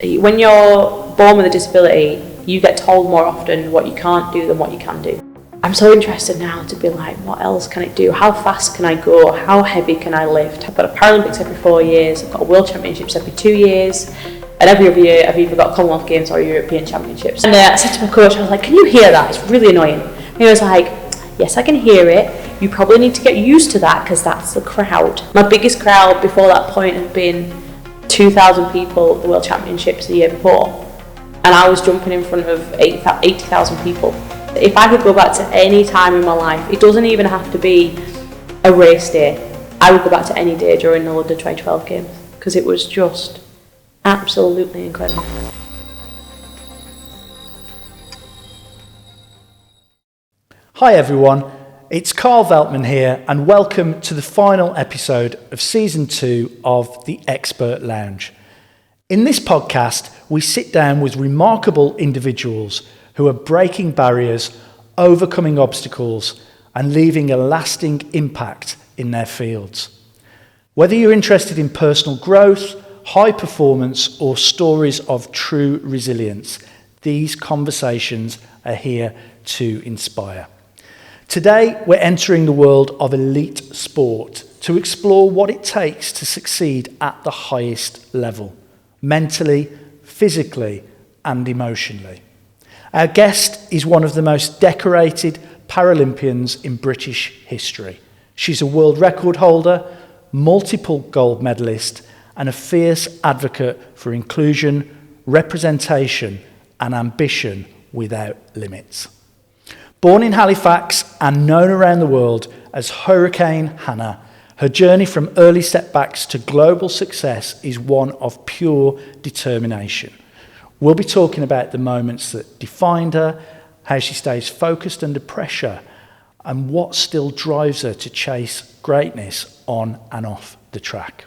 When you're born with a disability, you get told more often what you can't do than what you can do. I'm so interested now to be like, what else can it do? How fast can I go? How heavy can I lift? I've got a Paralympics every 4 year, I've got a World Championships every 2 years, and every other year I've either got Commonwealth Games or European Championships. And I said to my coach, I was like, can you hear that? It's really annoying. And he was like, yes, I can hear it. You probably need to get used to that because that's the crowd. My biggest crowd before that point had been 2,000 people at the World Championships the year before, and I was jumping in front of 80,000 people. If I could go back to any time in my life, it doesn't even have to be a race day, I would go back to any day during the London 2012 Games, because it was just absolutely incredible. Hi everyone, it's Carl Veltman here, and welcome to the final episode of Season 2 of the Xpert Lounge. In this podcast, we sit down with remarkable individuals who are breaking barriers, overcoming obstacles, and leaving a lasting impact in their fields. Whether you're interested in personal growth, high performance, or stories of true resilience, these conversations are here to inspire. Today, we're entering the world of elite sport to explore what it takes to succeed at the highest level, mentally, physically, and emotionally. Our guest is one of the most decorated Paralympians in British history. She's a world record holder, multiple gold medalist, and a fierce advocate for inclusion, representation, and ambition without limits. Born in Halifax and known around the world as Hurricane Hannah, her journey from early setbacks to global success is one of pure determination. We'll be talking about the moments that defined her, how she stays focused under pressure, and what still drives her to chase greatness on and off the track.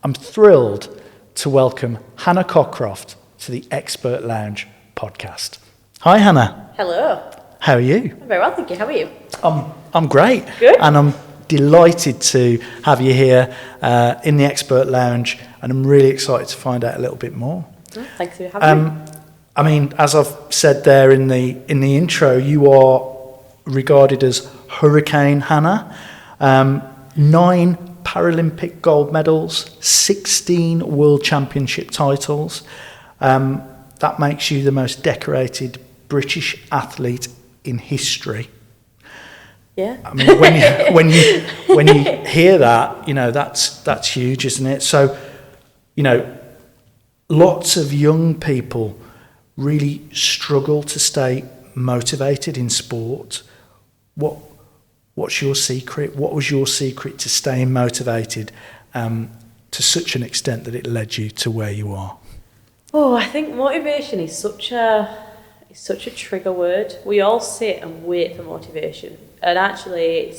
I'm thrilled to welcome Hannah Cockroft to the Xpert Lounge podcast. Hi, Hannah. Hello. How are you? I'm very well, thank you. How are you? I'm great. Good. And I'm delighted to have you here in the Xpert Lounge, and I'm really excited to find out a little bit more. Thanks for having me. I mean, as I've said there in the intro, you are regarded as Hurricane Hannah. 9 Paralympic gold medals, 16 World Championship titles. That makes you the most decorated British athlete in history. Yeah. I mean, when you hear that, you know, that's huge, isn't it? So, you know, lots of young people really struggle to stay motivated in sport. What's your secret? What was your secret to staying motivated to such an extent that it led you to where you are? Oh, I think motivation is such a trigger word. We all sit and wait for motivation, and actually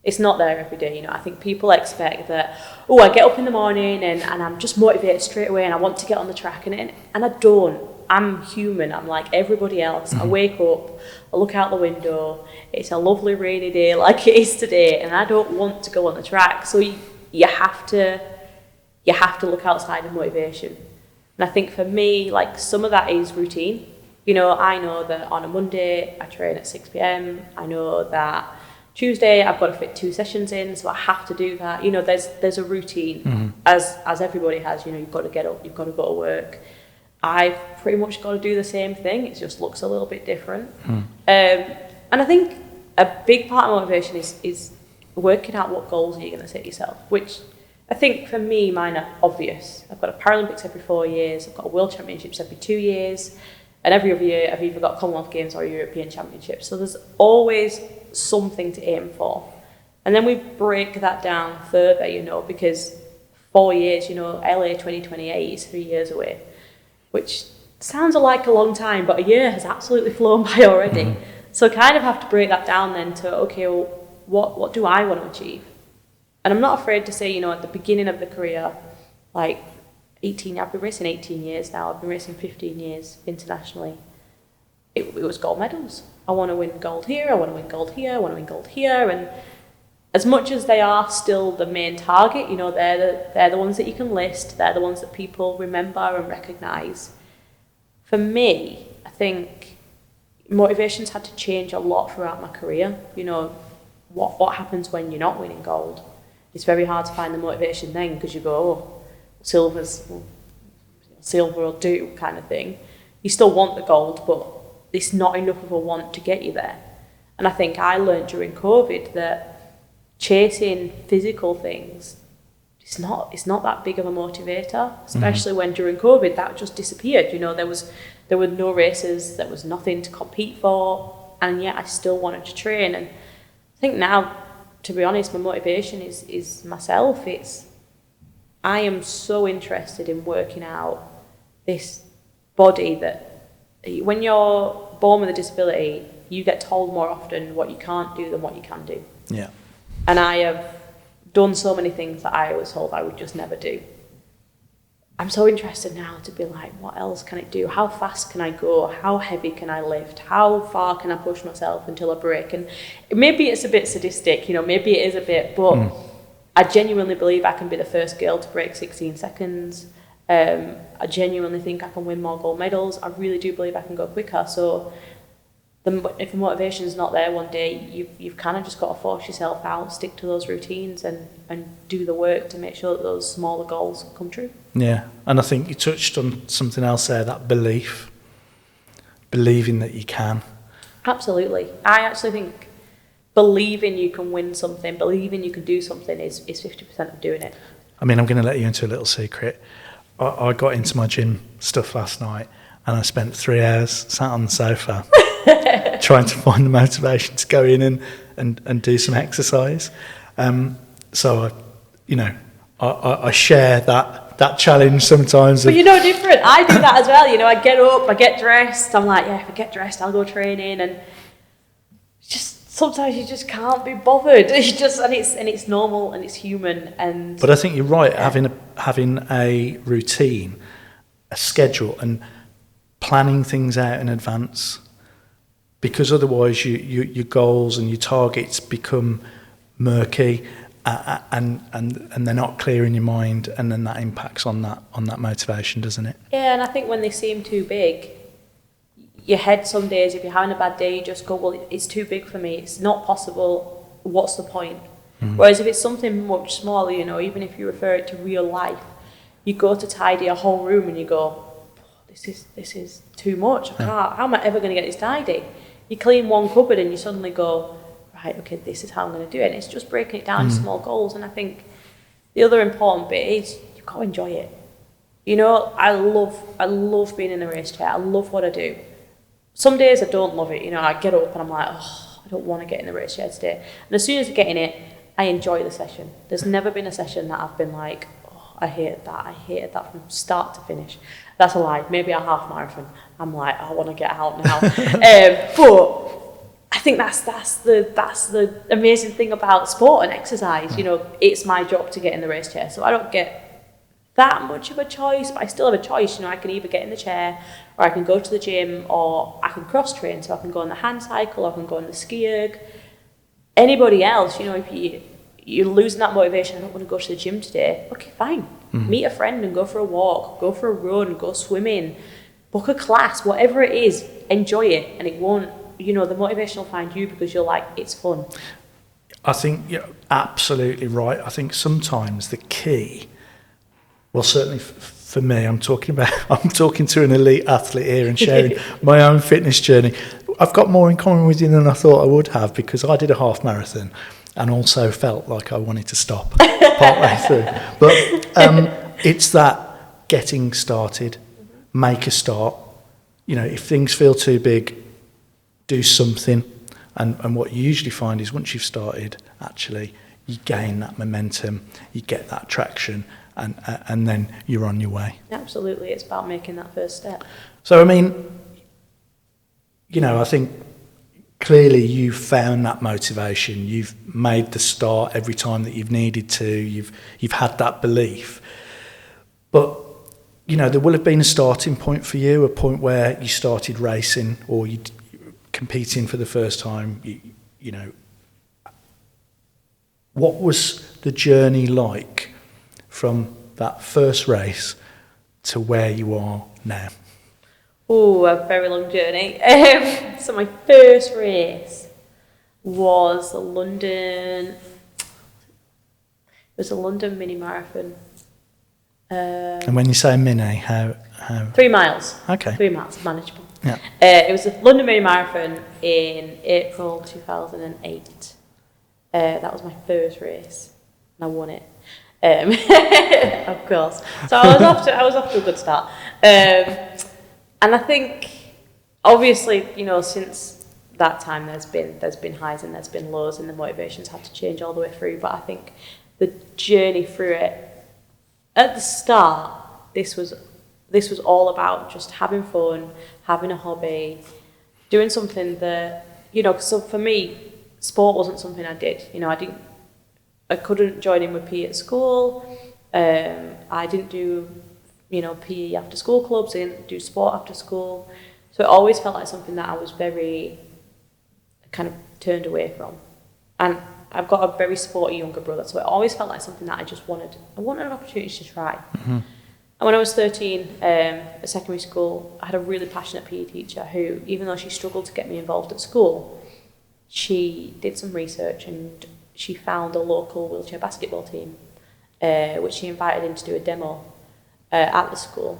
it's not there every day. You know, I think people expect that, oh, I get up in the morning and I'm just motivated straight away and I want to get on the track, and I don't. I'm human. I'm like everybody else. I wake up, I look out the window, it's a lovely rainy day like it is today, and I don't want to go on the track. So you have to look outside of motivation. And I think for me, like, some of that is routine. You know, I know that on a Monday I train at 6 p.m. I know that Tuesday I've got to fit 2 sessions in, so I have to do that. You know, there's a routine, as everybody has. You know, you've got to get up, you've got to go to work. I've pretty much got to do the same thing. It just looks a little bit different. And I think a big part of motivation is working out what goals you're going to set yourself, which I think for me, mine are obvious. I've got a Paralympics every 4 years, I've got a World Championships every 2 years, and every other year I've either got Commonwealth Games or European Championships. So there's always something to aim for. And then we break that down further, you know, because 4 years, you know, LA 2028 is 3 years away, which sounds like a long time, but a year has absolutely flown by already. So I kind of have to break that down then to, okay, well, what do I want to achieve? And I'm not afraid to say, you know, at the beginning of the career, like, I've been racing 18 years now, I've been racing 15 years internationally. It was gold medals. I want to win gold here, I want to win gold here, I want to win gold here, and as much as they are still the main target, you know, they're the ones that you can list, they're the ones that people remember and recognise. For me, I think motivation's had to change a lot throughout my career. You know, what happens when you're not winning gold? It's very hard to find the motivation then, because you go, oh, silver will do, kind of thing. You still want the gold, but it's not enough of a want to get you there. And I think I learned during COVID that chasing physical things, it's not that big of a motivator, especially when during COVID that just disappeared. You know, there were no races, there was nothing to compete for, and yet I still wanted to train. And I think now, to be honest, my motivation is myself. I am so interested in working out this body that, when you're born with a disability, you get told more often what you can't do than what you can do. Yeah. And I have done so many things that I was told I would just never do. I'm so interested now to be like, what else can it do? How fast can I go? How heavy can I lift? How far can I push myself until I break? And maybe it's a bit sadistic, you know, maybe it is a bit, but I genuinely believe I can be the first girl to break 16 seconds. I genuinely think I can win more gold medals. I really do believe I can go quicker. So if the motivation's not there one day, you've kind of just got to force yourself out, stick to those routines and do the work to make sure that those smaller goals come true. Yeah, and I think you touched on something else there, that believing that you can. Absolutely. I actually think believing you can win something, believing you can do something is 50% of doing it. I mean, I'm going to let you into a little secret. I got into my gym stuff last night and I spent 3 hours sat on the sofa trying to find the motivation to go in and do some exercise. So, I share that challenge sometimes. But you're no different. I do that as well. You know, I get up, I get dressed. I'm like, yeah, if I get dressed, I'll go training. And just sometimes you just can't be bothered. It's normal and it's human. But I think you're right. Yeah. Having a routine, a schedule, and planning things out in advance, because otherwise your goals and your targets become murky. And they're not clear in your mind, and then that impacts on that motivation, doesn't it? Yeah, and I think when they seem too big, your head some days, if you're having a bad day, you just go, well, it's too big for me, it's not possible, what's the point? Whereas if it's something much smaller, you know, even if you refer it to real life, you go to tidy a whole room and you go, this is too much, how am I ever going to get this tidy? You clean one cupboard and you suddenly go, right, okay, this is how I'm going to do it. And it's just breaking it down into small goals. And I think the other important bit is you've got to enjoy it. You know, I love being in the race chair. I love what I do. Some days I don't love it. You know, I get up and I'm like, oh, I don't want to get in the race chair today. And as soon as I get in it, I enjoy the session. There's never been a session that I've been like, oh, I hated that from start to finish. That's a lie. Maybe a half marathon. I'm like, I want to get out now. But I think that's the amazing thing about sport and exercise. You know, it's my job to get in the race chair, so I don't get that much of a choice, but I still have a choice. You know, I can either get in the chair, or I can go to the gym, or I can cross train. So I can go on the hand cycle, or I can go on the ski erg. Anybody else, you know, if you're losing that motivation, I don't want to go to the gym today. Okay, fine. Meet a friend and go for a walk, go for a run, go swimming, book a class, whatever it is. Enjoy it, and it won't. You know, the motivation will find you because you're like, it's fun. I think you're absolutely right. I think sometimes the key, well, certainly for me, I'm talking to an elite athlete here and sharing my own fitness journey. I've got more in common with you than I thought I would have, because I did a half marathon and also felt like I wanted to stop partway through. But it's that getting started, make a start. You know, if things feel too big, do something, and what you usually find is once you've started, actually you gain that momentum, you get that traction, and then you're on your way. Absolutely, it's about making that first step. So I mean, you know, I think clearly you've found that motivation, you've made the start every time that you've needed to, you've had that belief, but you know, there will have been a starting point for you, a point where you started racing or you competing for the first time, you know, what was the journey like from that first race to where you are now? Oh, a very long journey. So my first race was the London mini marathon. And when you say mini, how? 3 miles. Okay. 3 miles, manageable. Yeah. It was the London mini marathon in April 2008. That was my first race, and I won it. Of course. So I was off to a good start. And I think, obviously, since that time, there's been highs and there's been lows, and the motivations had to change all the way through. But I think the journey through it, at the start, this was all about just having fun, having a hobby, doing something that, so for me, sport wasn't something I did. I couldn't join in with PE at school. I didn't do, PE after school clubs. I didn't do sport after school. So it always felt like something that I was very kind of turned away from. And I've got a very sporty younger brother, so it always felt like something that I wanted an opportunity to try. Mm-hmm. And when I was 13, at secondary school, I had a really passionate PE teacher who, even though she struggled to get me involved at school, she did some research and she found a local wheelchair basketball team, which she invited in to do a demo at the school.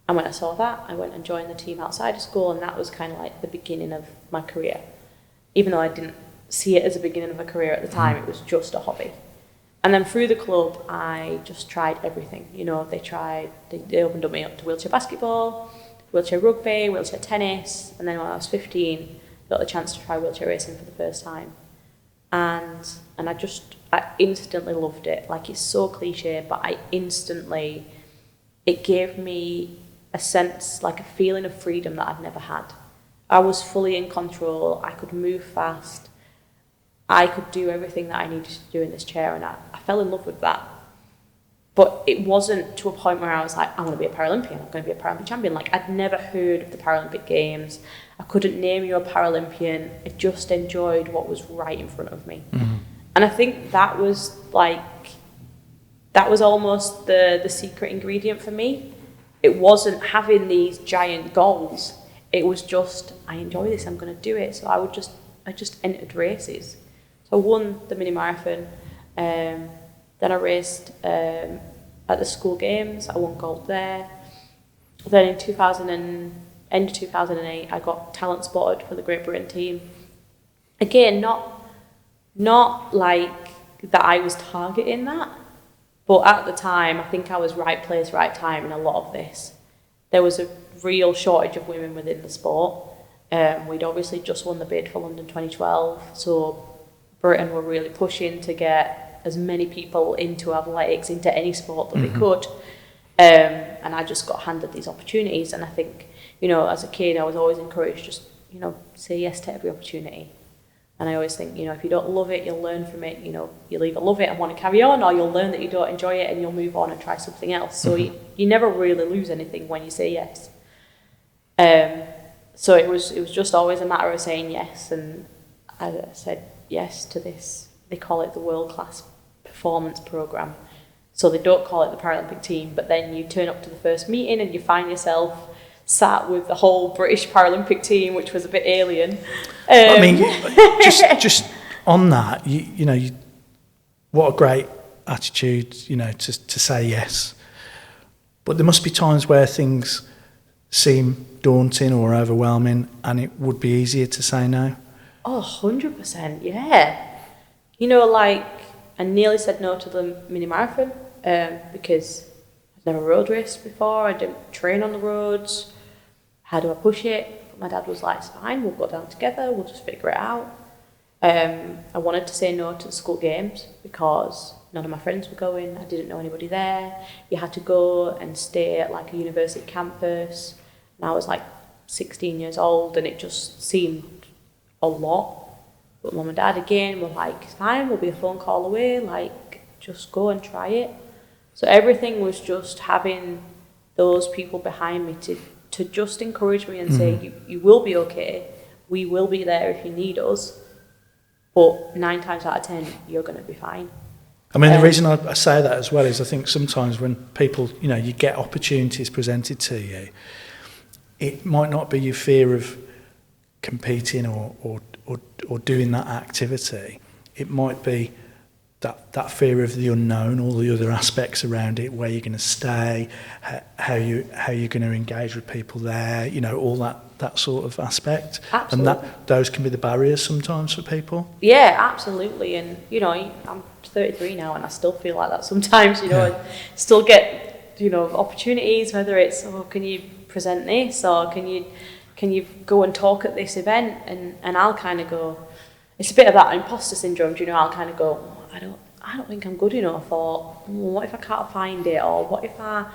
And when I saw that, I went and joined the team outside of school, and that was kind of like the beginning of my career. Even though I didn't see it as a beginning of a career at the time, it was just a hobby. And then through the club, I just tried everything. They opened me up to wheelchair basketball, wheelchair rugby, wheelchair tennis, and then when I was 15, I got the chance to try wheelchair racing for the first time. And I instantly loved it. Like, it's so cliche, but it gave me a sense, like a feeling of freedom that I'd never had. I was fully in control, I could move fast, I could do everything that I needed to do in this chair, and I fell in love with that. But it wasn't to a point where I was like, I want to be a Paralympian, I'm going to be a Paralympic champion. Like, I'd never heard of the Paralympic Games, I couldn't name you a Paralympian, I just enjoyed what was right in front of me. Mm-hmm. And I think that was almost the secret ingredient for me. It wasn't having these giant goals, it was just, I enjoy this, I'm going to do it. So I just entered races. So I won the mini marathon, then I raced at the school games, I won gold there. Then in end of 2008, I got talent spotted for the Great Britain team. Again, not like that I was targeting that, but at the time, I think I was right place, right time in a lot of this. There was a real shortage of women within the sport. We'd obviously just won the bid for London 2012, so Britain were really pushing to get as many people into athletics, into any sport that they could. And I just got handed these opportunities. And I think, as a kid, I was always encouraged, just, say yes to every opportunity. And I always think, if you don't love it, you'll learn from it. You'll either love it and want to carry on, or you'll learn that you don't enjoy it and you'll move on and try something else. So you never really lose anything when you say yes. So it was just always a matter of saying yes. And I said yes to this. They call it the World Class Performance Programme. So they don't call it the Paralympic team, but then you turn up to the first meeting and you find yourself sat with the whole British Paralympic team, which was a bit alien. I mean, just on that, you what a great attitude, to say yes. But there must be times where things seem daunting or overwhelming, and it would be easier to say no. Oh, 100%, yeah. I nearly said no to the mini marathon because I'd never road raced before. I didn't train on the roads. How do I push it? But my dad was like, it's fine, we'll go down together, we'll just figure it out. I wanted to say no to the school games because none of my friends were going. I didn't know anybody there. You had to go and stay at like a university campus. And I was like 16 years old, and it just seemed a lot. But mum and dad again were like, it's fine, we'll be a phone call away, like, just go and try it. So everything was just having those people behind me to just encourage me and say, you will be okay, we will be there if you need us, but 9 times out of 10, you're going to be fine. I mean, the reason I say that as well is I think sometimes when people, you get opportunities presented to you, it might not be your fear of competing or doing that activity. It might be that fear of the unknown, all the other aspects around it, where you're going to stay, how you're going to engage with people there, all that sort of aspect. Absolutely. And those can be the barriers sometimes for people. Yeah, absolutely. And I'm 33 now, and I still feel like that sometimes. I still get opportunities, whether it's can you present this, or can you go and talk at this event, and I'll kind of go. It's a bit of that imposter syndrome. I'll kind of go, I don't think I'm good enough, or what if I can't find it, or what if I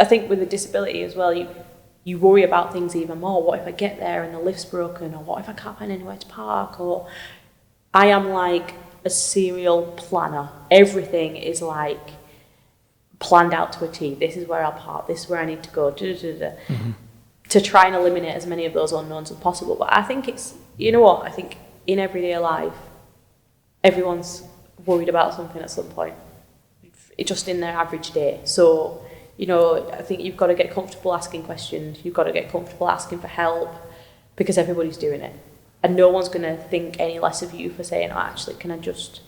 think with a disability as well, you worry about things even more. What if I get there and the lift's broken, or what if I can't find anywhere to park? Or I am like a serial planner. Everything is like planned out to a T. This is where I'll park, this is where I need to go, to try and eliminate as many of those unknowns as possible. But I think it's, I think in everyday life, everyone's worried about something at some point, just in their average day. So, I think you've got to get comfortable asking questions. You've got to get comfortable asking for help, because everybody's doing it. And no one's going to think any less of you for saying, actually, can I just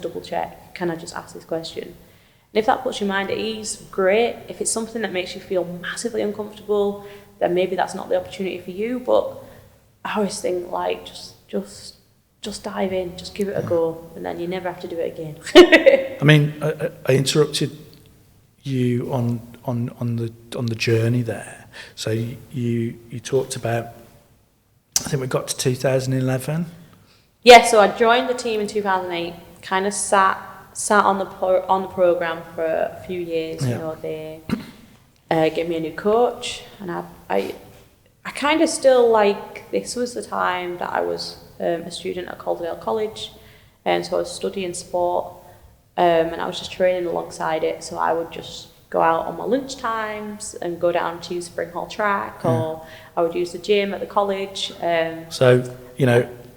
double check? Can I just ask this question? And if that puts your mind at ease, great. If it's something that makes you feel massively uncomfortable, then maybe that's not the opportunity for you. But I always think, like, just dive in, just give it a go, and then you never have to do it again. I mean, I interrupted you on the journey there. So you talked about, I think we got to 2011. Yeah, so I joined the team in 2008. Kind of sat on the program for a few years. Yeah. They gave me a new coach, and I kind of still, like, this was the time that I was a student at Calderdale College, and so I was studying sport, and I was just training alongside it. So I would just go out on my lunch times and go down to Spring Hall track, or I would use the gym at the college. So,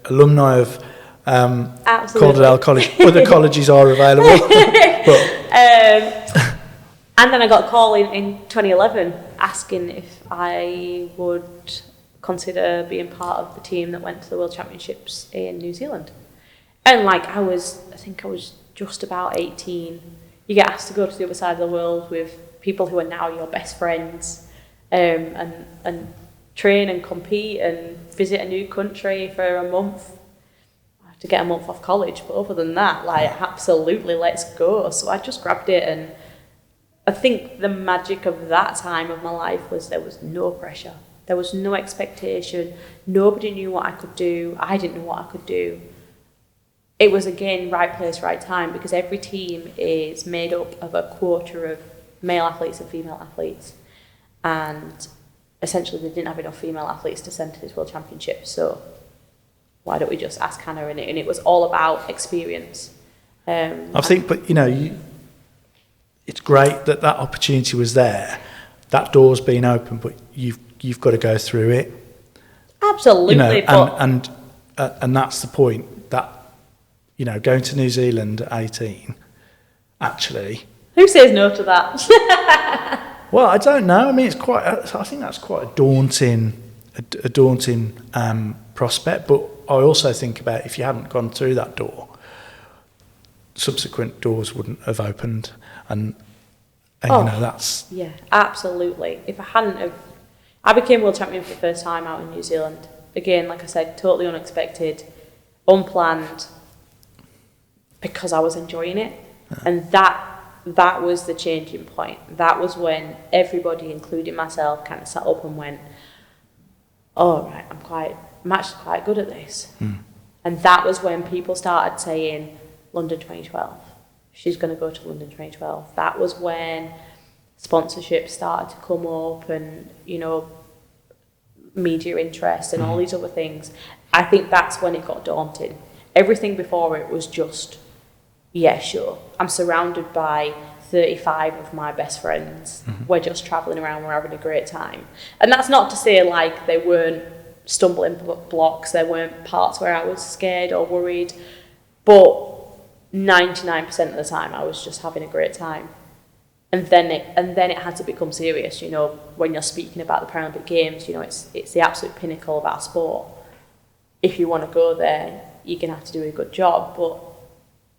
alumni of Calderdale College, other colleges are available. And then I got a call in 2011 asking if I would consider being part of the team that went to the World Championships in New Zealand. And I think I was just about 18. You get asked to go to the other side of the world with people who are now your best friends, and train and compete and visit a new country for a month. I have to get a month off college, but other than that, absolutely, let's go. So I just grabbed it, and I think the magic of that time of my life was there was no pressure. There was no expectation. Nobody knew what I could do. I didn't know what I could do. It was, again, right place, right time, because every team is made up of a quarter of male athletes and female athletes. And essentially they didn't have enough female athletes to send to this World Championship. So why don't we just ask Hannah? And it was all about experience. I think, but it's great that opportunity was there. That door's been open, but you've got to go through it. Absolutely. And that's the point. That going to New Zealand at 18, actually. Who says no to that? Well, I don't know. I mean, I think that's quite a daunting prospect. But I also think about if you hadn't gone through that door, subsequent doors wouldn't have opened, and that's... Yeah, absolutely. If I hadn't have... I became world champion for the first time out in New Zealand. Again, like I said, totally unexpected, unplanned, because I was enjoying it. And that was the changing point. That was when everybody, including myself, kind of sat up and went, oh, right, I'm actually quite good at this. And that was when people started saying, London 2012. She's going to go to London 2012. That was when sponsorships started to come up, and, media interest and all these other things. I think that's when it got daunting. Everything before it was just, yeah, sure. I'm surrounded by 35 of my best friends. We're just travelling around, we're having a great time. And that's not to say they weren't stumbling blocks. There weren't parts where I was scared or worried. But 99% of the time, I was just having a great time. And then it had to become serious. You know, when you're speaking about the Paralympic Games, you know, it's the absolute pinnacle of our sport. If you want to go there, you're gonna have to do a good job. But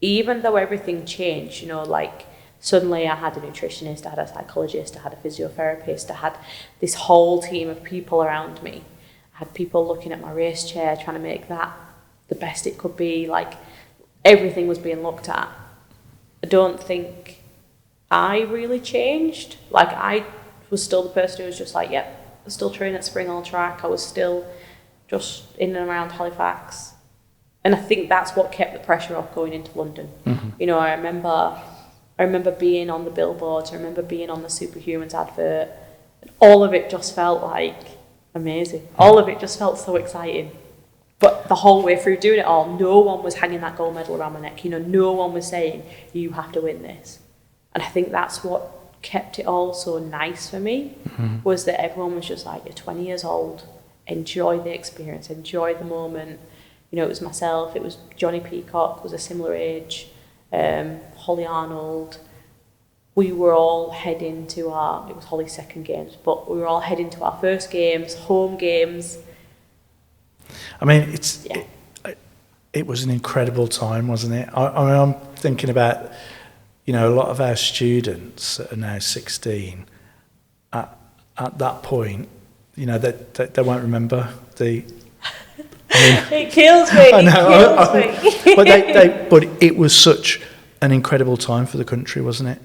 even though everything changed, you know, like suddenly I had a nutritionist, I had a psychologist, I had a physiotherapist, I had this whole team of people around me. I had people looking at my race chair, trying to make that the best it could be. Like, everything was being looked at. I don't think I really changed. Like, I was still the person who was just like, yep, I was still training at Springhall track. I was still just in and around Halifax. And I think that's what kept the pressure off going into London. Mm-hmm. You know, I remember being on the billboards, I remember being on the Superhumans advert, and all of it just felt like amazing. All of it just felt so exciting. But the whole way through doing it all, no one was hanging that gold medal around my neck. You know, no one was saying, you have to win this. And I think that's what kept it all so nice for me, was that everyone was just like, you're 20 years old, enjoy the experience, enjoy the moment. You know, it was myself, it was Johnny Peacock, was a similar age, Holly Arnold. We were all heading to it was Holly's second games, but we were all heading to our first games, home games. I mean, it was an incredible time, wasn't it? I mean, I'm thinking about, you know, a lot of our students that are now 16, at that point, you know, they won't remember the... It kills me. I know. But it was such an incredible time for the country, wasn't it?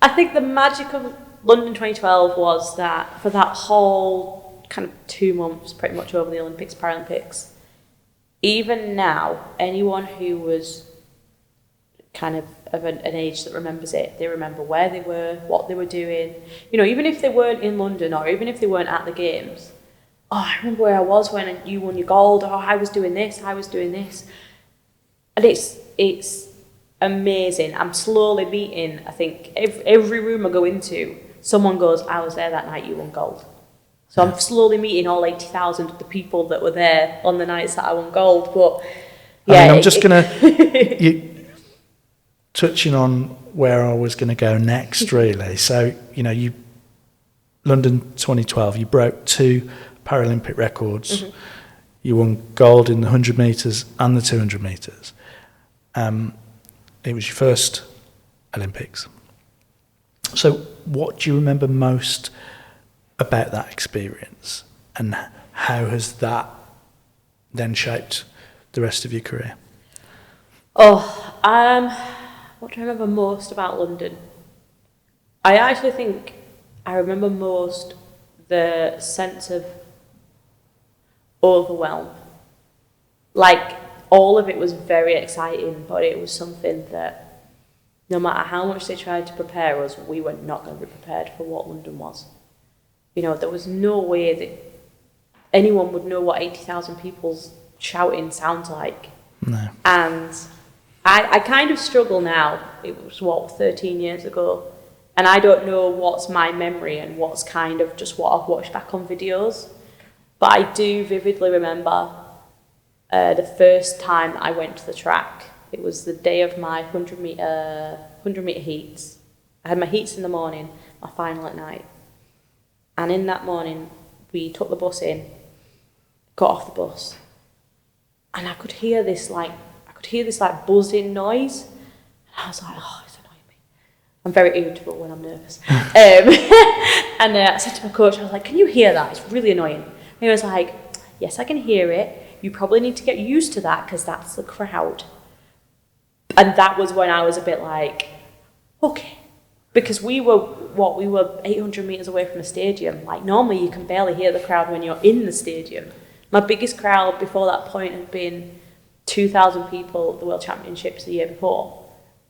I think the magic of London 2012 was that for that whole kind of 2 months, pretty much over the Olympics, Paralympics, even now, anyone who was kind of an age that remembers it, they remember where they were, what they were doing. You know, even if they weren't in London or even if they weren't at the games, oh, I remember where I was when you won your gold. Oh, I was doing this. And it's amazing. I'm slowly meeting, I think, every room I go into, someone goes, I was there that night you won gold. So I'm slowly meeting all 80,000 of the people that were there on the nights that I won gold. But yeah, I mean, I'm just going to... touching on where I was going to go next, really. So, you know, London 2012, you broke 2 Paralympic records. Mm-hmm. You won gold in the 100 metres and the 200 metres. It was your first Olympics. So what do you remember most about that experience, and how has that then shaped the rest of your career? What do I remember most about London? I actually think I remember most the sense of overwhelm. Like, all of it was very exciting, but it was something that no matter how much they tried to prepare us, we were not going to be prepared for what London was. You know, there was no way that anyone would know what 80,000 people's shouting sounds like. No. And I kind of struggle now. It was, 13 years ago? And I don't know what's my memory and what's kind of just what I've watched back on videos. But I do vividly remember the first time that I went to the track. It was the day of my 100 metre heats. I had my heats in the morning, my final at night. And in that morning, we took the bus in, got off the bus, and I could hear this buzzing noise. And I was like, oh, it's annoying me. I'm very irritable when I'm nervous. And I said to my coach, I was like, can you hear that? It's really annoying. And he was like, yes, I can hear it. You probably need to get used to that because that's the crowd. And that was when I was a bit like, okay. Because we were 800 metres away from the stadium. Like, normally you can barely hear the crowd when you're in the stadium. My biggest crowd before that point had been 2,000 people at the World Championships the year before,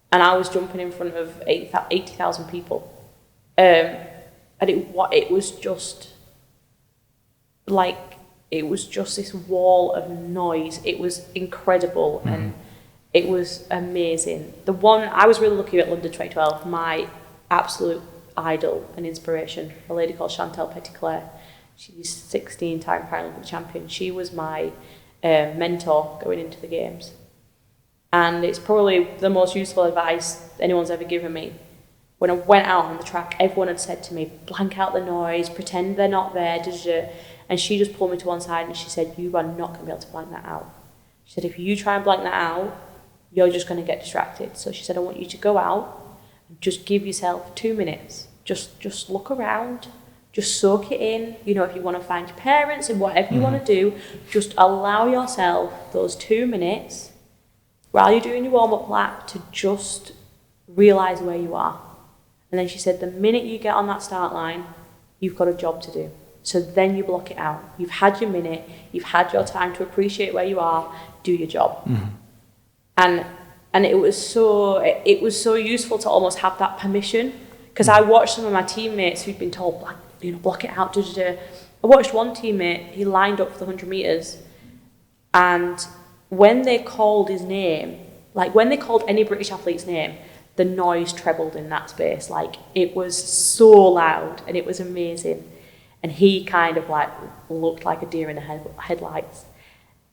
and I was jumping in front of 80,000 people, and it was just this wall of noise. It was incredible. Mm-hmm. And it was amazing. The one I was really lucky at London 2012, my absolute idol and inspiration, a lady called Chantal Petitclerc. She's 16-time Paralympic champion. She was my mentor going into the games. And it's probably the most useful advice anyone's ever given me. When I went out on the track, everyone had said to me, blank out the noise, pretend they're not there, and she just pulled me to one side and she said, you are not going to be able to blank that out. She said, if you try and blank that out, you're just going to get distracted. So she said, I want you to go out and just give yourself 2 minutes. Just look around, just soak it in. You know, if you want to find your parents and whatever you want to do, just allow yourself those 2 minutes while you're doing your warm-up lap to just realise where you are. And then she said, the minute you get on that start line, you've got a job to do. So then you block it out. You've had your minute, you've had your time to appreciate where you are, do your job. And it was so useful to almost have that permission, because I watched some of my teammates who'd been told, block it out. I watched one teammate, he lined up for the 100 metres, and when they called his name, like when they called any British athlete's name, the noise trebled in that space. Like, it was so loud and it was amazing. And he kind of like looked like a deer in the headlights.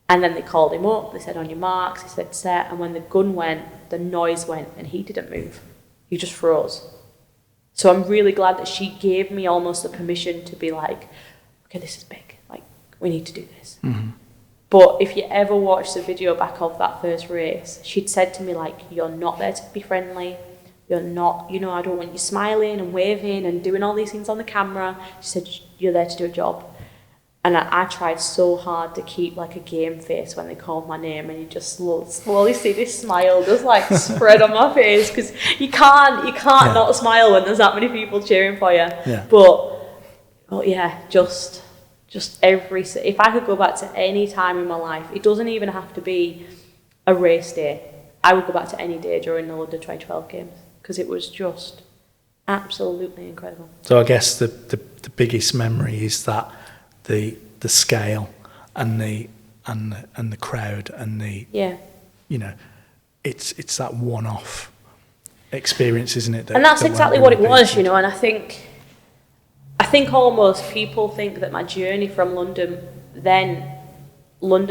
And then they called him up, they said, on your marks, he said set, and when the gun went, the noise went, and he didn't move. He just froze. So I'm really glad that she gave me almost the permission to be like, okay, this is big, like, we need to do this. But if you ever watch the video back of that first race, she'd said to me, like, you're not there to be friendly. You're not, I don't want you smiling and waving and doing all these things on the camera. She said, you're there to do a job. And I tried so hard to keep like a game face when they called my name, and you just slowly see this smile just like spread on my face, because you can't not smile when there's that many people cheering for you. But yeah, just if I could go back to any time in my life, it doesn't even have to be a race day. I would go back to any day during the London 2012 games, because it was just absolutely incredible. So I guess the biggest memory is that the scale and the crowd and the it's that one-off experience, isn't it? And that's exactly what it was, And I think almost people think that my journey from London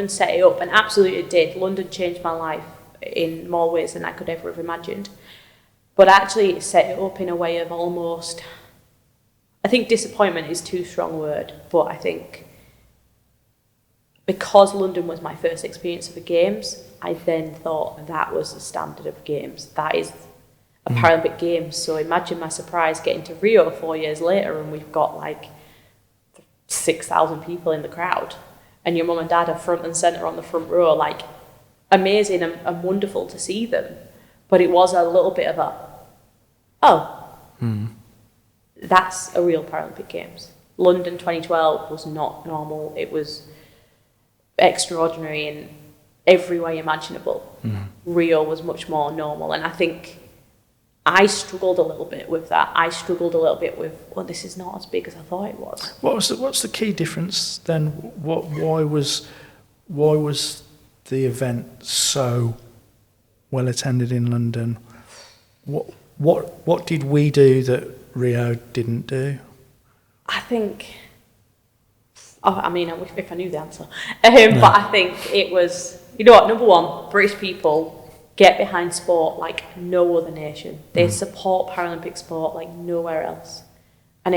set it up, and absolutely it did. London changed my life in more ways than I could ever have imagined. But actually it set it up in a way of almost, I think disappointment is too strong a word, but I think because London was my first experience of the Games, I then thought that was the standard of Games. That is a Paralympic Games. So imagine my surprise getting to Rio 4 years later and we've got like 6,000 people in the crowd and your mum and dad are front and centre on the front row, like amazing and wonderful to see them. But it was a little bit of that's a real Paralympic Games. London 2012 was not normal. It was extraordinary in every way imaginable. Rio was much more normal, and I think I struggled a little bit with that. I struggled a little bit with, well, this is not as big as I thought it was. What's the key difference then? Why was the event so well attended in London? What did we do that Rio didn't do? I think, if I knew the answer, but I think it was, number one, British people get behind sport like no other nation. They support Paralympic sport like nowhere else. And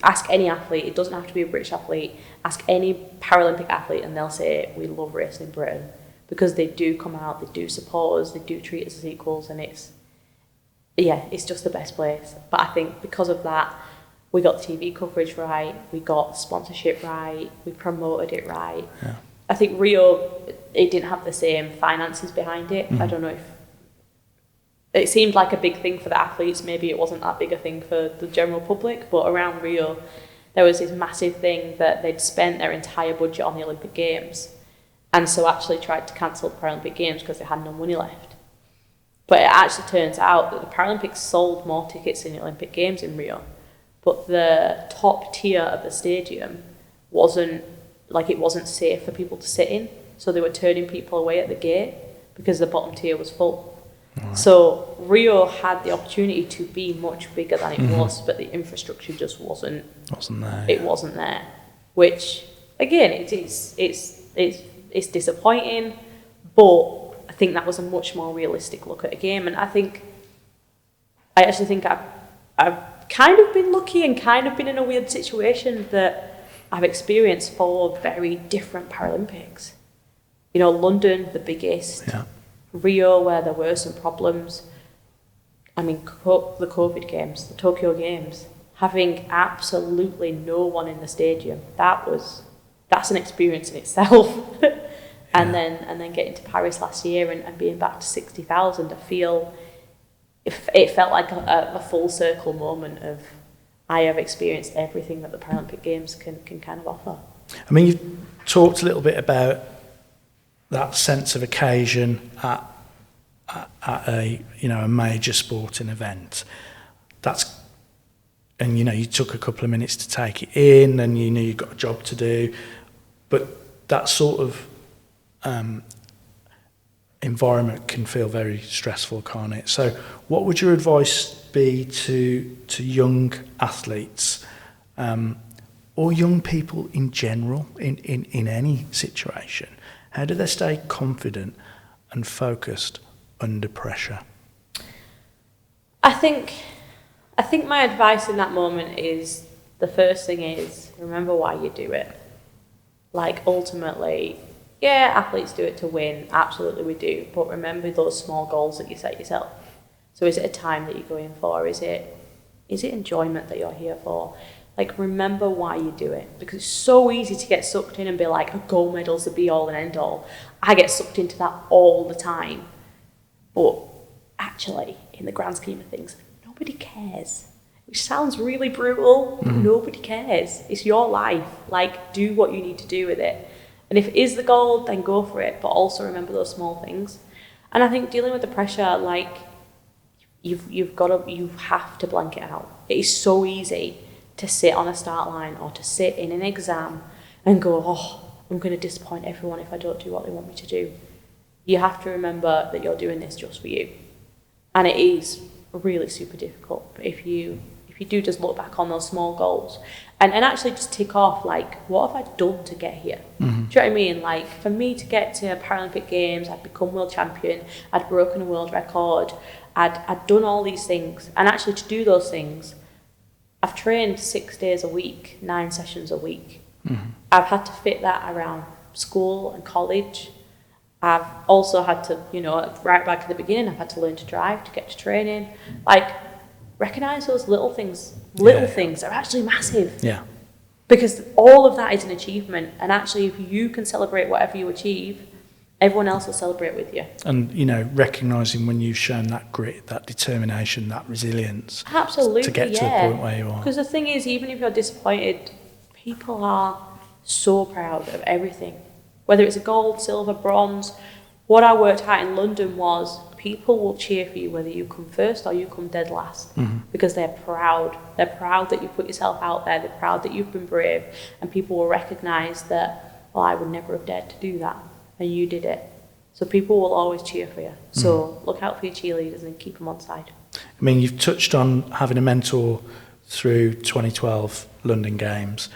ask any athlete, it doesn't have to be a British athlete, ask any Paralympic athlete and they'll say, we love racing in Britain. Because they do come out, they do support us, they do treat us as equals, and it's just the best place. But I think because of that, we got the TV coverage right, we got sponsorship right, we promoted it right. Yeah. I think Rio, it didn't have the same finances behind it. I don't know if it seemed like a big thing for the athletes, maybe it wasn't that big a thing for the general public, but around Rio, there was this massive thing that they'd spent their entire budget on the Olympic Games, and so actually tried to cancel the Paralympic Games because they had no money left. But it actually turns out that the Paralympics sold more tickets than the Olympic Games in Rio, but the top tier of the stadium wasn't safe for people to sit in, so they were turning people away at the gate because the bottom tier was full. Right. So Rio had the opportunity to be much bigger than it was, but the infrastructure just wasn't there. It wasn't there, which again, it's disappointing, but I think that was a much more realistic look at a game, and I actually think I've kind of been lucky and kind of been in a weird situation that I've experienced 4 very different Paralympics. You know, London, the biggest. Yeah. Rio, where there were some problems. I mean, the COVID games, the Tokyo games, having absolutely no one in the stadium, that's an experience in itself. And then getting to Paris last year and being back to 60,000, I feel it felt like a full circle moment of I have experienced everything that the Paralympic Games can kind of offer. I mean, you've talked a little bit about that sense of occasion at a major sporting event. And you took a couple of minutes to take it in, and you knew you've got a job to do, but that sort of environment can feel very stressful, can't it? So what would your advice be to young athletes, or young people in general, in any situation? How do they stay confident and focused under pressure? I think my advice in that moment is, the first thing is, remember why you do it. Like, ultimately, yeah, athletes do it to win, absolutely we do, but remember those small goals that you set yourself. So is it a time that you're going for? Is it enjoyment that you're here for? Like, remember why you do it, because it's so easy to get sucked in and be like, a gold medal's the be all and end all. I get sucked into that all the time. But actually, in the grand scheme of things, nobody cares. Which sounds really brutal. Nobody cares. It's your life. Like, do what you need to do with it. And if it is the gold, then go for it. But also remember those small things. And I think dealing with the pressure, like, you have to blank it out. It is so easy to sit on a start line or to sit in an exam and go, oh, I'm going to disappoint everyone if I don't do what they want me to do. You have to remember that you're doing this just for you. And it is really super difficult. But if you do just look back on those small goals and actually just tick off, like, what have I done to get here? Do you know what I mean? Like, for me to get to Paralympic Games, I'd become world champion, I'd broken a world record, I'd done all these things. And actually to do those things, I've trained 6 days a week, 9 sessions a week. I've had to fit that around school and college. I've also had to, right back at the beginning, I've had to learn to drive to get to training. Like, recognise those little things. Things are actually massive. Yeah. Because all of that is an achievement. And actually, if you can celebrate whatever you achieve, everyone else will celebrate with you. And, recognising when you've shown that grit, that determination, that resilience. Absolutely, to get to the point where you are. Because the thing is, even if you're disappointed, people are so proud of everything. Whether it's a gold, silver, bronze. What I worked out in London was people will cheer for you whether you come first or you come dead last, because they're proud. They're proud that you put yourself out there. They're proud that you've been brave, and people will recognise that, well, I would never have dared to do that, and you did it. So people will always cheer for you. So look out for your cheerleaders and keep them on side. I mean, you've touched on having a mentor through 2012 London Games.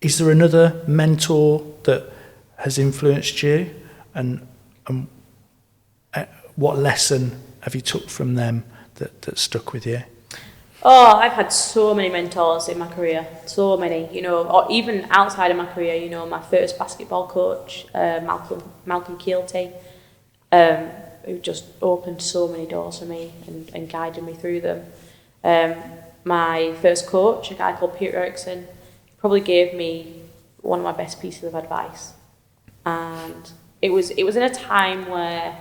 Is there another mentor that has influenced you, and what lesson have you took from them that stuck with you? Oh, I've had so many mentors in my career, so many, or even outside of my career, my first basketball coach, Malcolm Keelty, who just opened so many doors for me and guided me through them. My first coach, a guy called Peter Erickson, probably gave me one of my best pieces of advice. And it was in a time where,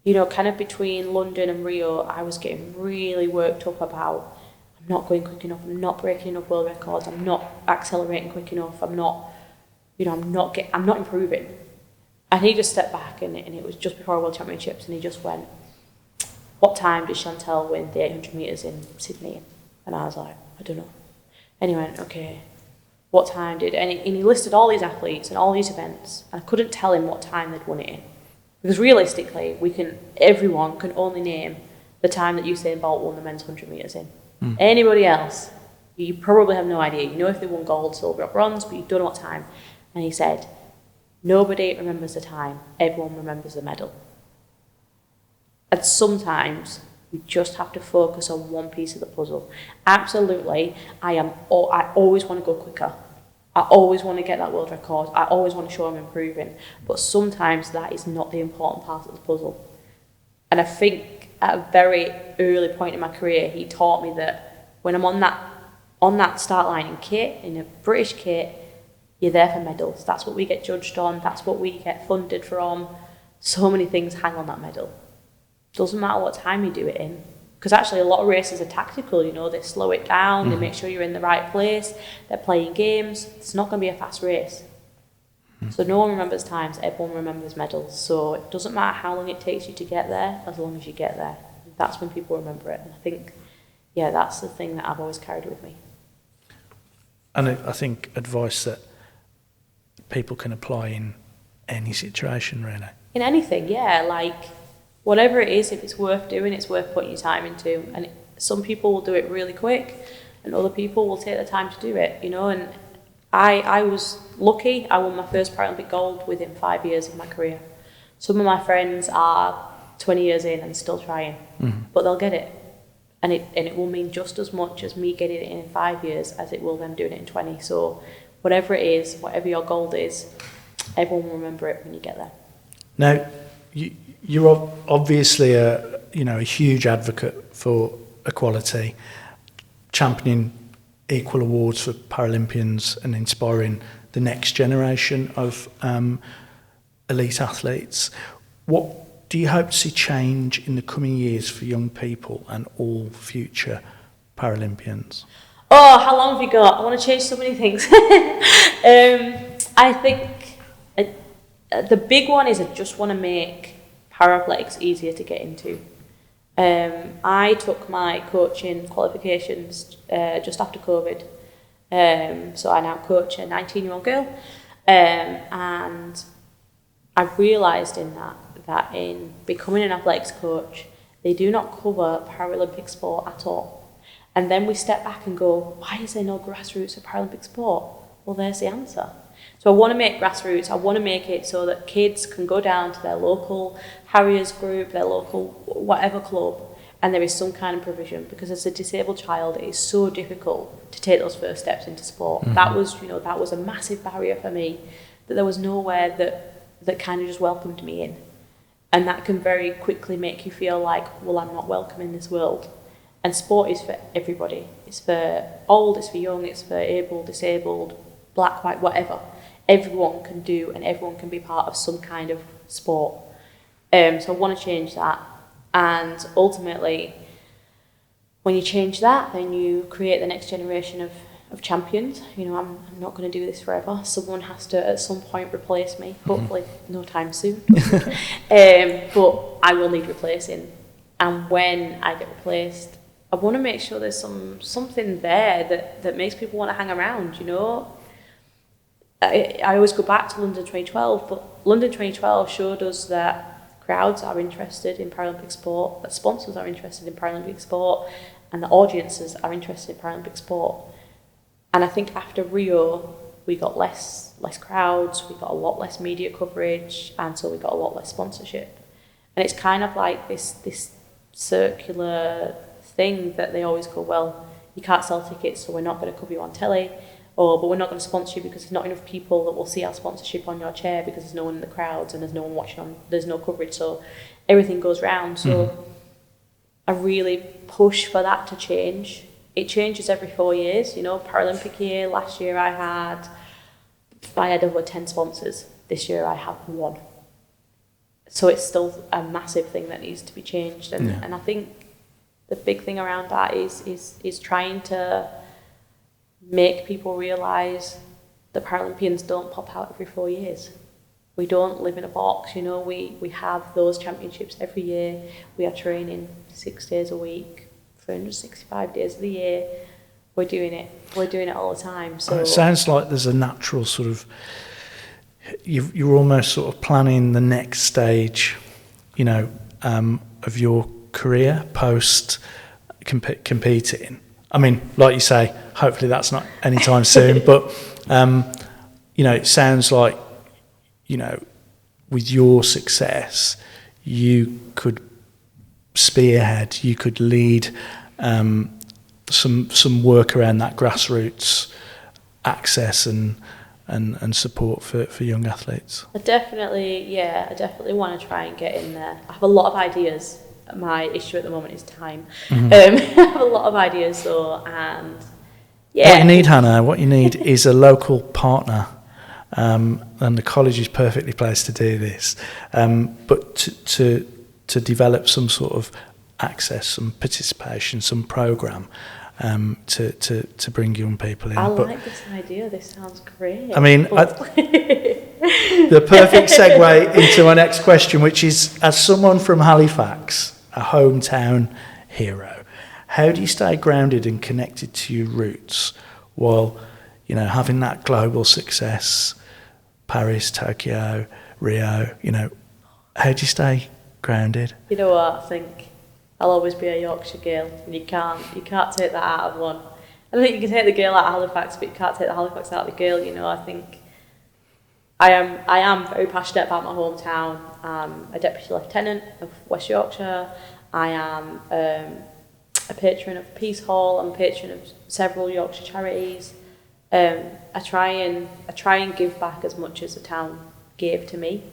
kind of between London and Rio, I was getting really worked up about, I'm not going quick enough, I'm not breaking enough world records, I'm not accelerating quick enough, I'm not improving. And he just stepped back, and it was just before World Championships, and he just went, what time did Chantel win the 800 metres in Sydney? And I was like, I don't know. And he went, okay, what time did, and he listed all these athletes and all these events, and I couldn't tell him what time they'd won it in. Because realistically, everyone can only name the time that Usain Bolt won the men's 100 metres in. Anybody else, you probably have no idea. You know if they won gold, silver or bronze, but you don't know what time. And he said, nobody remembers the time, everyone remembers the medal. And sometimes we just have to focus on one piece of the puzzle. Absolutely, I always want to go quicker. I always want to get that world record. I always want to show I'm improving. But sometimes that is not the important part of the puzzle. And I think at a very early point in my career, he taught me that when I'm on that start line in kit, in a British kit, you're there for medals. That's what we get judged on. That's what we get funded from. So many things hang on that medal. Doesn't matter what time you do it in. Because actually a lot of races are tactical, they slow it down, they make sure you're in the right place, they're playing games. It's not going to be a fast race. So no one remembers times, everyone remembers medals. So it doesn't matter how long it takes you to get there, as long as you get there. That's when people remember it. And I think, that's the thing that I've always carried with me. And I think advice that people can apply in any situation, really. In anything, whatever it is, if it's worth doing, it's worth putting your time into. And some people will do it really quick, and other people will take the time to do it, And I was lucky. I won my first Paralympic gold within 5 years of my career. Some of my friends are 20 years in and still trying, but they'll get it. And it will mean just as much as me getting it in 5 years as it will them doing it in 20. So whatever it is, whatever your goal is, everyone will remember it when you get there. Now, you're obviously a huge advocate for equality, championing equal awards for Paralympians and inspiring the next generation of elite athletes. What do you hope to see change in the coming years for young people and all future Paralympians? Oh, how long have you got? I want to change so many things. I think the big one is I just want to make Paralympics easier to get into. I took my coaching qualifications just after COVID. So I now coach a 19-year-old girl. And I realised in that in becoming an athletics coach, they do not cover Paralympic sport at all. And then we step back and go, why is there no grassroots of Paralympic sport? Well, there's the answer. So I want to make grassroots, I want to make it so that kids can go down to their local Harriers group, their local whatever club, and there is some kind of provision, because as a disabled child, it is so difficult to take those first steps into sport. That was a massive barrier for me, that there was nowhere that kind of just welcomed me in. And that can very quickly make you feel like, well, I'm not welcome in this world. And sport is for everybody. It's for old, it's for young, it's for able, disabled, black, white, whatever. Everyone can do and everyone can be part of some kind of sport. So I want to change that. And ultimately, when you change that, then you create the next generation of champions. I'm not going to do this forever. Someone has to, at some point, replace me. Hopefully, no time soon. But I will need replacing. And when I get replaced, I want to make sure there's something there that makes people want to hang around, I always go back to London 2012, but London 2012 showed us that crowds are interested in Paralympic sport, that sponsors are interested in Paralympic sport, and the audiences are interested in Paralympic sport. And I think after Rio, we got less crowds, we got a lot less media coverage, and so we got a lot less sponsorship. And it's kind of like this circular thing that they always go, well, you can't sell tickets, so we're not going to cover you on telly, but we're not going to sponsor you because there's not enough people that will see our sponsorship on your chair because there's no one in the crowds and there's no one watching there's no coverage, so everything goes round. So I really push for that to change. It changes every 4 years, Paralympic year, last year I had over 10 sponsors. This year I have 1. So it's still a massive thing that needs to be changed. And I think the big thing around that is trying to make people realise the Paralympians don't pop out every 4 years. We don't live in a box, we have those championships every year. We are training 6 days a week, 365 days of the year. We're doing it all the time. So it sounds like there's a natural sort of you're almost sort of planning the next stage, of your career post competing. I mean, like you say, hopefully that's not anytime soon, but it sounds like, with your success, you could spearhead, you could lead some work around that grassroots access and support for young athletes. I definitely want to try and get in there. I have a lot of ideas. My issue at the moment is time. I have a lot of ideas though, and what you need, Hannah, is a local partner, and the college is perfectly placed to do this, but to develop some sort of access, some participation, some programme to bring young people in. I like this idea. This sounds great. I mean, the perfect segue into my next question, which is, as someone from Halifax, a hometown hero, how do you stay grounded and connected to your roots while, having that global success, Paris, Tokyo, Rio, how do you stay grounded? You know what, I think I'll always be a Yorkshire girl, and you can't take that out of one. I don't think you can take the girl out of Halifax, but you can't take the Halifax out of the girl. I think I am very passionate about my hometown. I'm a deputy lieutenant of West Yorkshire. I am a patron of Peace Hall. I'm a patron of several Yorkshire charities. I try and give back as much as the town gave to me,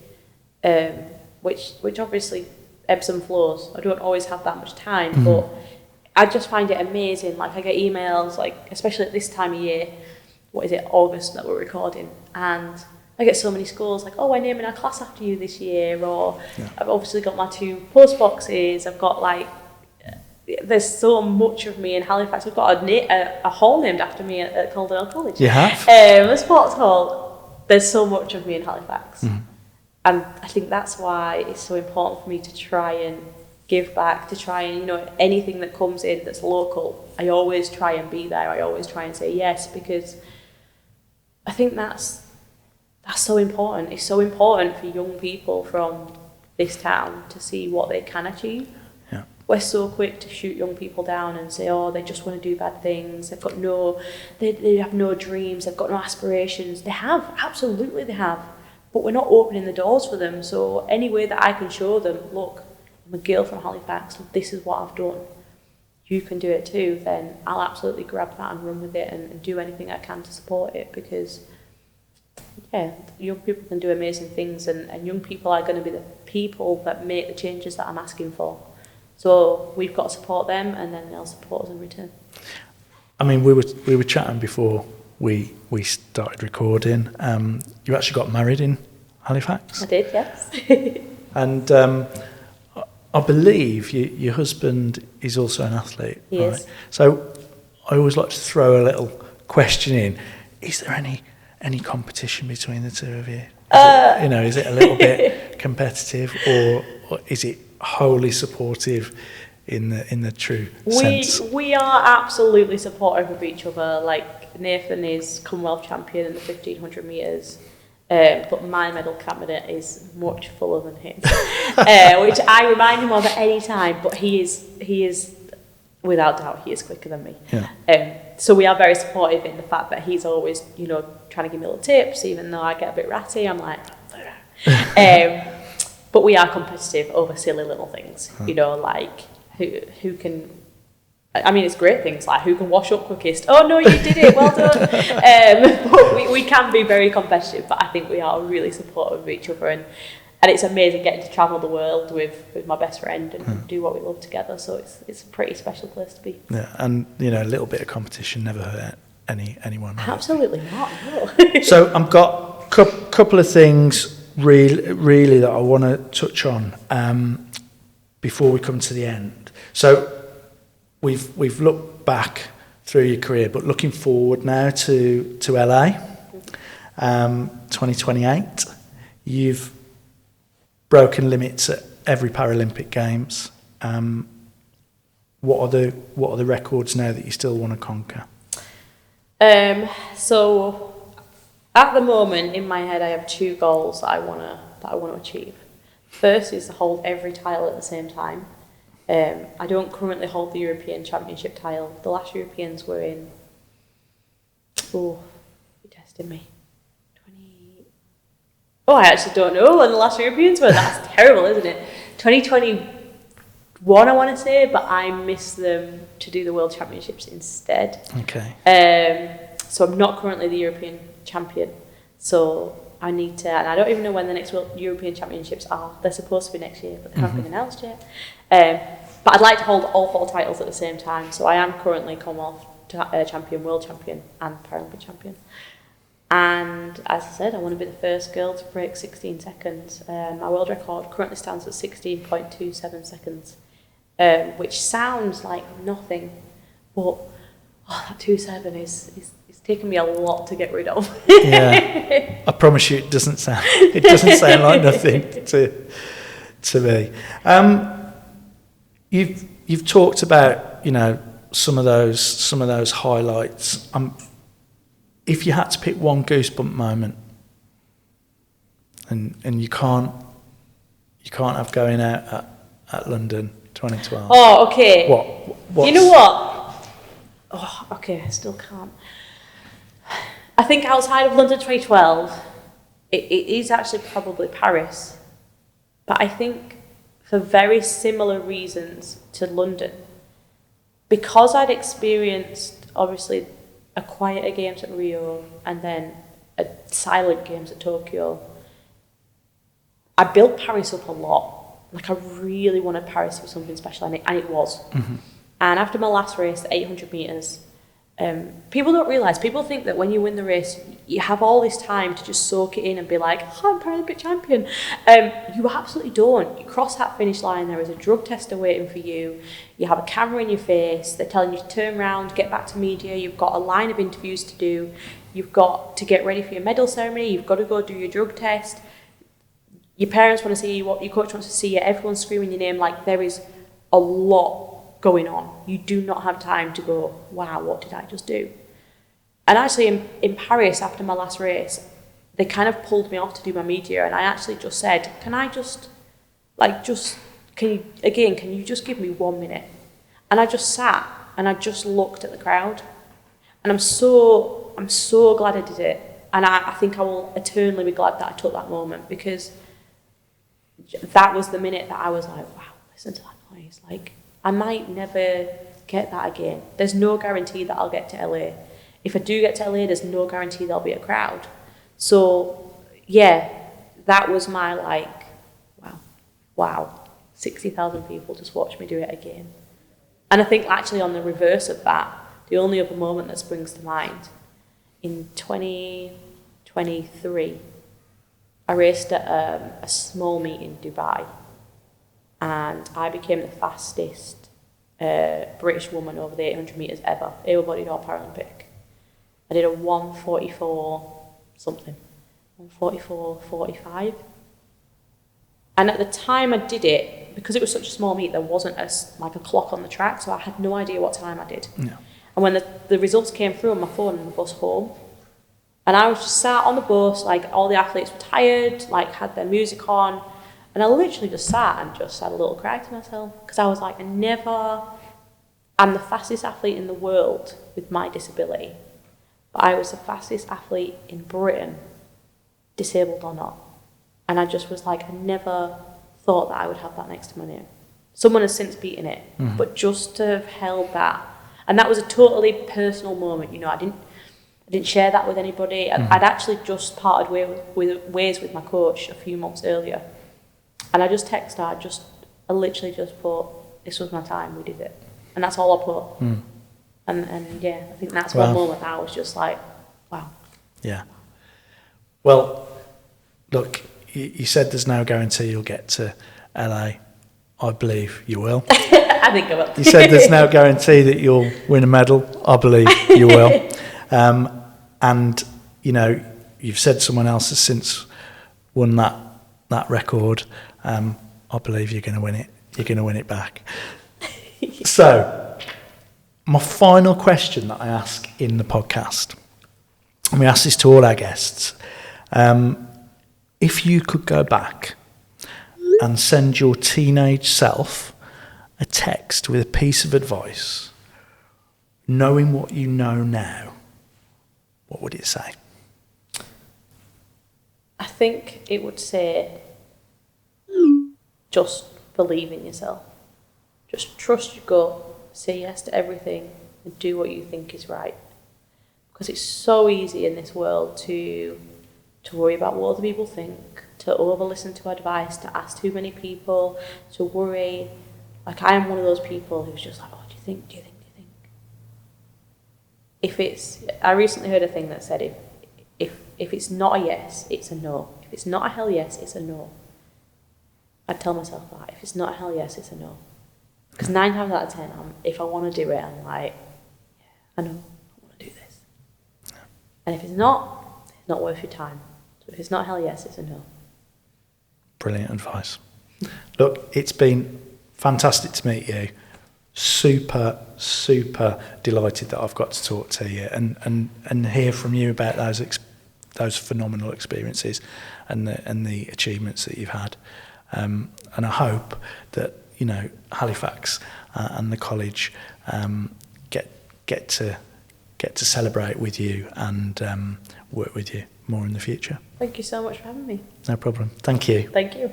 which obviously ebbs and flows. I don't always have that much time, but I just find it amazing. Like, I get emails, especially at this time of year, August that we're recording, and I get so many schools like, oh, we're naming our class after you this year, or I've obviously got my 2 post boxes, I've got there's so much of me in Halifax. We've got a hall named after me at Calderdale College. You have? A sports hall. There's so much of me in Halifax. And I think that's why it's so important for me to try and give back, to try and, anything that comes in that's local, I always try and be there. I always try and say yes, because I think that's so important. It's so important for young people from this town to see what they can achieve. Yeah. We're so quick to shoot young people down and say, oh, they just want to do bad things. They've got they have no dreams. They've got no aspirations. They have, absolutely they have. But we're not opening the doors for them. So any way that I can show them, look, I'm a girl from Halifax, this is what I've done, you can do it too, then I'll absolutely grab that and run with it and do anything I can to support it, because young people can do amazing things, and young people are going to be the people that make the changes that I'm asking for. So we've got to support them, and then they'll support us in return. I mean, we were chatting before we started recording. You actually got married in Halifax? I did, yes. And I believe your husband is also an athlete, He right? is. So I always like to throw a little question in. Is there any competition between the two of you? Is it a little bit competitive, or is it wholly supportive in the true sense? We are absolutely supportive of each other. Like, Nathan is Commonwealth champion in the 1500 metres, but my medal cabinet is much fuller than his, which I remind him of at any time. But he is without doubt, he is quicker than me. Yeah. So we are very supportive in the fact that he's always, trying to give me little tips, even though I get a bit ratty. I'm like, but we are competitive over silly little things, like who can. I mean, it's great things like who can wash up quickest. Oh no, you did it, well done. But we can be very competitive, but I think we are really supportive of each other, and it's amazing getting to travel the world with my best friend and do what we love together. So it's a pretty special place to be. Yeah, and a little bit of competition never hurt anyone. Absolutely not. No. So I've got a couple of things really that I want to touch on before we come to the end. So we've looked back through your career, but looking forward now to LA, 2028. You've broken limits at every Paralympic Games. What are the records now that you still want to conquer? So At the moment, in my head, I have 2 goals that I want to achieve. First is to hold every title at the same time. I don't currently hold the European Championship title. The last Europeans were in... Oh, you tested me. I actually don't know when the last Europeans were. That's terrible, isn't it? 2021, I want to say, but I missed them to do the World Championships instead. Okay. So I'm not currently the European champion. So I need to, and I don't even know when the next European Championships are. They're supposed to be next year, but they haven't been announced yet. But I'd like to hold all 4 titles at the same time. So I am currently Commonwealth champion, World champion, and Paralympic champion. And as I said, I want to be the first girl to break 16 seconds. My world record currently stands at 16.27 seconds, which sounds like nothing, but that 27 is taken me a lot to get rid of. Yeah, I promise you, it doesn't sound like nothing to me. You've talked about some of those highlights. If you had to pick one goosebump moment, and you can't have going out at London 2012. Oh, okay. What? You know what? Oh, okay. I still can't. I think outside of London 2012, it is actually probably Paris, but I think for very similar reasons to London, because I'd experienced obviously a quieter games at Rio and then a silent games at Tokyo. I built Paris up a lot. Like I really wanted Paris to be something special, and it was. Mm-hmm. And after my last race, the 800 metres, people don't realise, people think that when you win the race, you have all this time to just soak it in and be like, I'm Paralympic champion. You absolutely don't. You cross that finish line, there is a drug tester waiting for you, you have a camera in your face, they're telling you to turn around, get back to media, you've got a line of interviews to do, you've got to get ready for your medal ceremony, you've got to go do your drug test, your parents want to see you, your coach wants to see you, everyone's screaming your name, like there is a lot going on. You do not have time to go, wow, what did I just do? And actually in Paris, after my last race, they kind of pulled me off to do my media, and I actually just said, can you just give me 1 minute? And I just sat and I just looked at the crowd, and I'm so glad I did it, and I think I will eternally be glad that I took that moment, because that was the minute that I was like, wow, listen to that noise, like I might never get that again. There's no guarantee that I'll get to LA. If I do get to LA, there's no guarantee there'll be a crowd. So yeah, that was my like, wow, 60,000 people just watched me do it again. And I think actually on the reverse of that, the only other moment that springs to mind, in 2023, I raced at a small meet in Dubai, and I became the fastest British woman over the 800 metres ever, able-bodied or Paralympic. I did a 1:44 something, 1:44.45. And at the time I did it, because it was such a small meet, there wasn't a clock on the track, so I had no idea what time I did. Yeah. And when the results came through on my phone on the bus home, and I was just sat on the bus, like all the athletes were tired, like had their music on, and I literally just sat and just had a little cry to myself, because I was like, I'm the fastest athlete in the world with my disability, but I was the fastest athlete in Britain, disabled or not. And I just was like, I never thought that I would have that next to my name. Someone has since beaten it, but just to have held that, and that was a totally personal moment, I didn't share that with anybody. I'd actually just parted ways with my coach a few months earlier. And I just texted her, I literally just put, this was my time, we did it. And that's all I put. And yeah, I think that's one moment that I was just like, wow. Yeah. Well, look, you said there's no guarantee you'll get to LA. I believe you will. I think I will. You said there's no guarantee that you'll win a medal. I believe you will. And, you've said someone else has since won that record. I believe you're going to win it. You're going to win it back. So, my final question that I ask in the podcast and we ask this to all our guests, if you could go back and send your teenage self a text with a piece of advice, knowing what you know now, what would it say? I think it would say, just believe in yourself. Just trust your gut, say yes to everything, and do what you think is right. Because it's so easy in this world to worry about what other people think, to over-listen to advice, to ask too many people, to worry. Like, I am one of those people who's just like, oh, do you think? I recently heard a thing that said, if it's not a yes, it's a no. If it's not a hell yes, it's a no. I'd tell myself that. If it's not a hell yes, it's a no. Because 9 times out of 10, if I want to do it, I'm like, yeah, I know, I want to do this. Yeah. And if it's not worth your time. So if it's not hell yes, it's a no. Brilliant advice. Look, it's been fantastic to meet you. Super delighted that I've got to talk to you and hear from you about those phenomenal experiences and the achievements that you've had. And I hope that, you know, Halifax and the college get to celebrate with you and work with you more in the future. Thank you so much for having me. No problem. Thank you. Thank you.